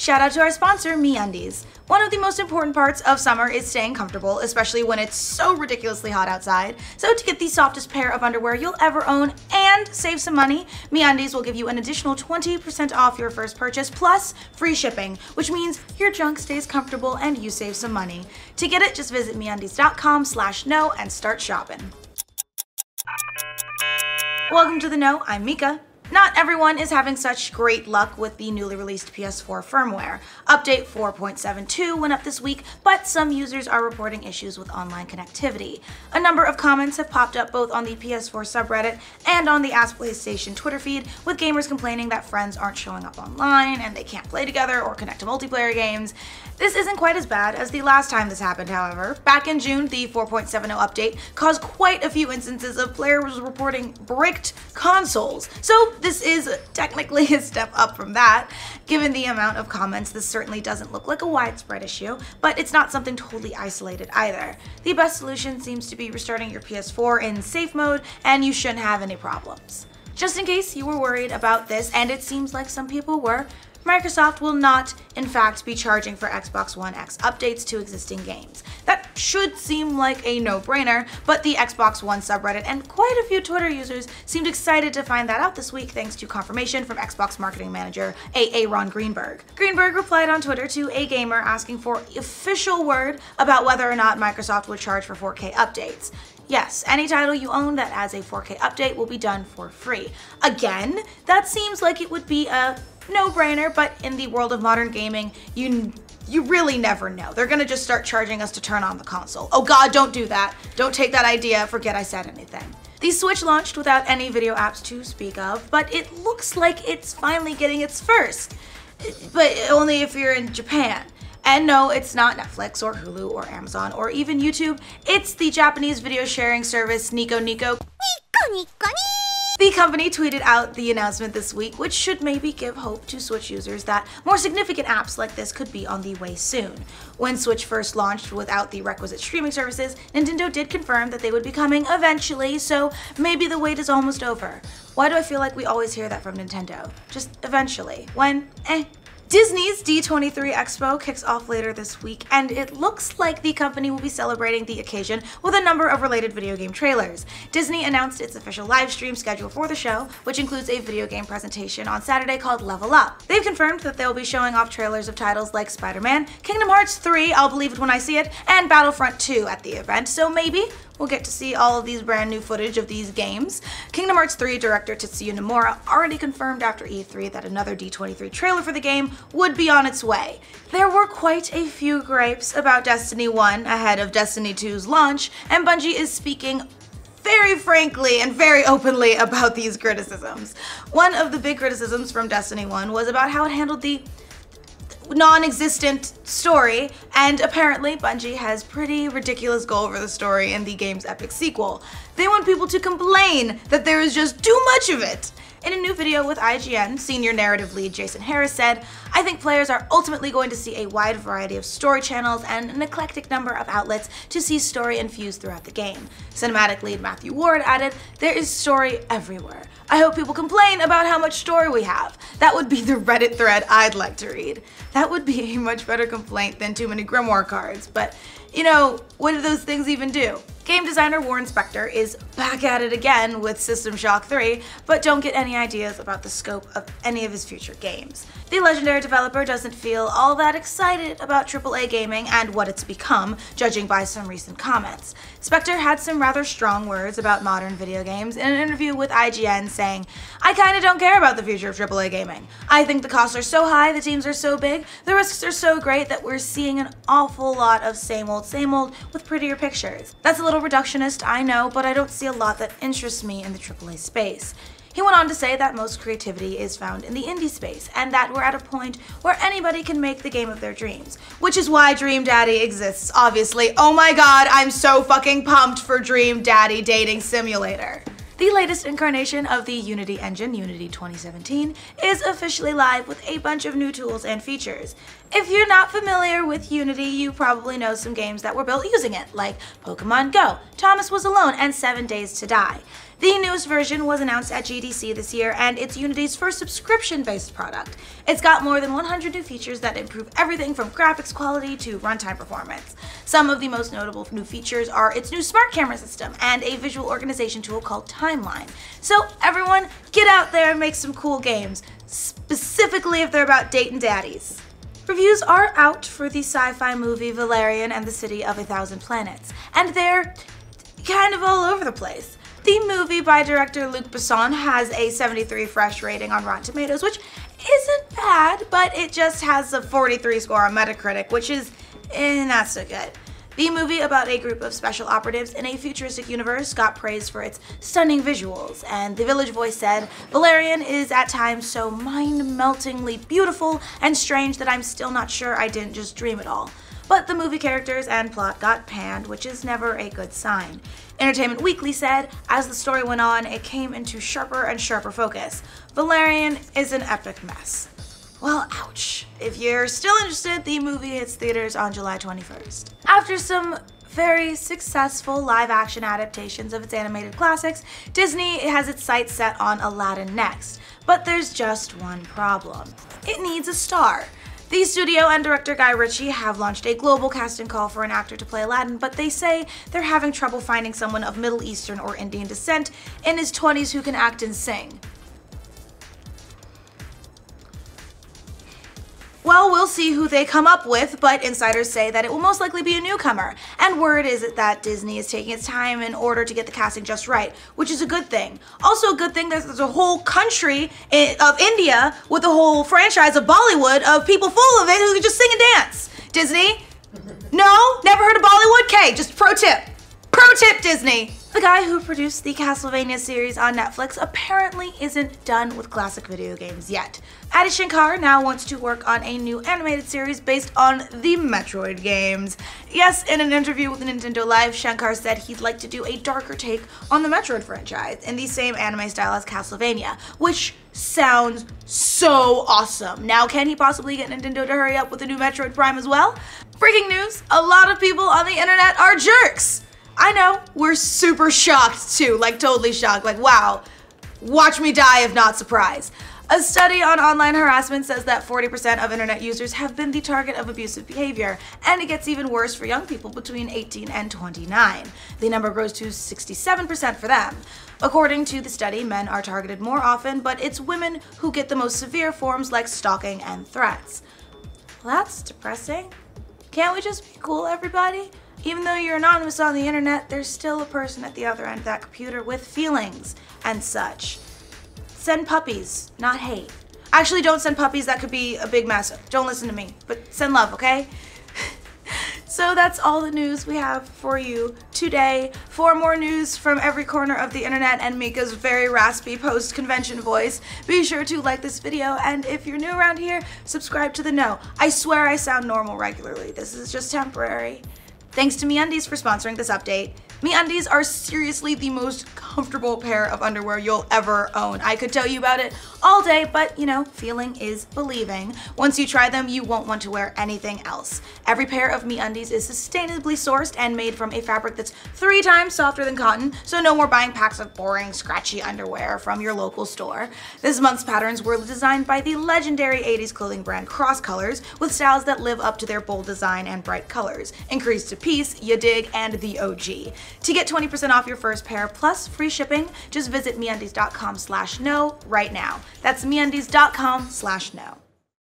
Shout out to our sponsor, MeUndies. One of the most important parts of summer is staying comfortable, especially when it's so ridiculously hot outside. So to get the softest pair of underwear you'll ever own and save some money, MeUndies will give you an additional 20% off your first purchase plus free shipping, which means your junk stays comfortable and you save some money. To get it, just visit MeUndies.com/know and start shopping. Welcome to The Know, I'm Mica. Not everyone is having such great luck with the newly released PS4 firmware. Update 4.72 went up this week, but some users are reporting issues with online connectivity. A number of comments have popped up both on the PS4 subreddit and on the Ask PlayStation Twitter feed, with gamers complaining that friends aren't showing up online and they can't play together or connect to multiplayer games. This isn't quite as bad as the last time this happened, however. Back in June, the 4.70 update caused quite a few instances of players reporting bricked consoles. So this is technically a step up from that. Given the amount of comments, this certainly doesn't look like a widespread issue, but it's not something totally isolated either. The best solution seems to be restarting your PS4 in safe mode, and you shouldn't have any problems. Just in case you were worried about this, and it seems like some people were, Microsoft will not, in fact, be charging for Xbox One X updates to existing games. That should seem like a no-brainer, but the Xbox One subreddit and quite a few Twitter users seemed excited to find that out this week thanks to confirmation from Xbox marketing manager Aaron Greenberg. Greenberg replied on Twitter to a gamer asking for official word about whether or not Microsoft would charge for 4K updates. Yes, any title you own that has a 4K update will be done for free. Again, that seems like it would be a no-brainer, but in the world of modern gaming, you really never know. They're gonna just start charging us to turn on the console. Oh god, don't do that. Don't take that idea, forget I said anything. The Switch launched without any video apps to speak of, but it looks like it's finally getting its first. But only if you're in Japan. And no, it's not Netflix or Hulu or Amazon or even YouTube. It's the Japanese video sharing service Nico Nico. The company tweeted out the announcement this week, which should maybe give hope to Switch users that more significant apps like this could be on the way soon. When Switch first launched without the requisite streaming services, Nintendo did confirm that they would be coming eventually, so maybe the wait is almost over. Why do I feel like we always hear that from Nintendo? Just eventually. When? Disney's D23 Expo kicks off later this week, and it looks like the company will be celebrating the occasion with a number of related video game trailers. Disney announced its official live stream schedule for the show, which includes a video game presentation on Saturday called Level Up. They've confirmed that they'll be showing off trailers of titles like Spider-Man, Kingdom Hearts 3, I'll believe it when I see it, and Battlefront 2 at the event, so maybe we'll get to see all of these brand new footage of these games. Kingdom Hearts 3 director Tetsuya Nomura already confirmed after E3 that another D23 trailer for the game would be on its way. There were quite a few gripes about Destiny 1 ahead of Destiny 2's launch, and Bungie is speaking very frankly and very openly about these criticisms. One of the big criticisms from Destiny 1 was about how it handled the non-existent story, and apparently Bungie has pretty ridiculous goal for the story in the game's epic sequel. They want people to complain that there is just too much of it. In a new video with IGN, senior narrative lead Jason Harris said, "I think players are ultimately going to see a wide variety of story channels and an eclectic number of outlets to see story infused throughout the game." Cinematic lead Matthew Ward added, "There is story everywhere. I hope people complain about how much story we have. That would be the Reddit thread I'd like to read." That would be a much better complaint than too many Grimoire cards, but you know, what do those things even do? Game designer Warren Spector is back at it again with System Shock 3, but don't get any ideas about the scope of any of his future games. The legendary developer doesn't feel all that excited about AAA gaming and what it's become, judging by some recent comments. Spector had some rather strong words about modern video games in an interview with IGN saying, "I kinda don't care about the future of AAA gaming. I think the costs are so high, the teams are so big, the risks are so great that we're seeing an awful lot of same old with prettier pictures. That's a little reductionist, I know, but I don't see a lot that interests me in the AAA space." He went on to say that most creativity is found in the indie space, and that we're at a point where anybody can make the game of their dreams. Which is why Dream Daddy exists, obviously. Oh my god, I'm so fucking pumped for Dream Daddy Dating Simulator. The latest incarnation of the Unity engine, Unity 2017, is officially live with a bunch of new tools and features. If you're not familiar with Unity, you probably know some games that were built using it, like Pokemon Go, Thomas Was Alone, and 7 Days to Die. The newest version was announced at GDC this year, and it's Unity's first subscription-based product. It's got more than 100 new features that improve everything from graphics quality to runtime performance. Some of the most notable new features are its new smart camera system and a visual organization tool called Timeline. So everyone, get out there and make some cool games, specifically if they're about dating daddies. Reviews are out for the sci-fi movie Valerian and the City of a Thousand Planets, and they're kind of all over the place. The movie by director Luc Besson has a 73 fresh rating on Rotten Tomatoes, which isn't bad, but it just has a 43 score on Metacritic, which is not so good. The movie about a group of special operatives in a futuristic universe got praised for its stunning visuals, and The Village Voice said, "Valerian is at times so mind-meltingly beautiful and strange that I'm still not sure I didn't just dream it all." But the movie characters and plot got panned, which is never a good sign. Entertainment Weekly said, as the story went on, it came into sharper and sharper focus. Valerian is an epic mess. Well, ouch. If you're still interested, the movie hits theaters on July 21st. After some very successful live-action adaptations of its animated classics, Disney has its sights set on Aladdin next. But there's just one problem. It needs a star. The studio and director Guy Ritchie have launched a global casting call for an actor to play Aladdin, but they say they're having trouble finding someone of Middle Eastern or Indian descent in his 20s who can act and sing. Well, we'll see who they come up with, but insiders say that it will most likely be a newcomer, and word is that Disney is taking its time in order to get the casting just right, which is a good thing. Also a good thing that there's a whole country of India with a whole franchise of Bollywood of people full of it who can just sing and dance. Disney? No? Never heard of Bollywood? Okay, just pro tip. Pro tip, Disney! The guy who produced the Castlevania series on Netflix apparently isn't done with classic video games yet. Eddy now wants to work on a new animated series based on the Metroid games. Yes, in an interview with Nintendo Live, Shankar said he'd like to do a darker take on the Metroid franchise in the same anime style as Castlevania, which sounds so awesome. Now, can he possibly get Nintendo to hurry up with the new Metroid Prime as well? Breaking news, a lot of people on the internet are jerks! I know, we're super shocked too, like totally shocked, like wow, watch me die if not surprised. A study on online harassment says that 40% of internet users have been the target of abusive behavior, and it gets even worse for young people between 18 and 29. The number grows to 67% for them. According to the study, men are targeted more often, but it's women who get the most severe forms like stalking and threats. Well, that's depressing. Can't we just be cool, everybody? Even though you're anonymous on the internet, there's still a person at the other end of that computer with feelings and such. Send puppies, not hate. Actually, don't send puppies, that could be a big mess. Don't listen to me, but send love, okay? So that's all the news we have for you today. For more news from every corner of the internet and Mica's very raspy post-convention voice, be sure to like this video, and if you're new around here, subscribe to The Know. I swear I sound normal regularly. This is just temporary. Thanks to MeUndies for sponsoring this update. MeUndies are seriously the most comfortable pair of underwear you'll ever own. I could tell you about it all day, but you know, feeling is believing. Once you try them, you won't want to wear anything else. Every pair of MeUndies is sustainably sourced and made from a fabric that's 3 times softer than cotton, so no more buying packs of boring, scratchy underwear from your local store. This month's patterns were designed by the legendary 80s clothing brand Cross Colors, with styles that live up to their bold design and bright colors. Increase to piece, ya dig, and the OG. To get 20% off your first pair plus free shipping, just visit MeUndies.com/know right now. That's MeUndies.com/know.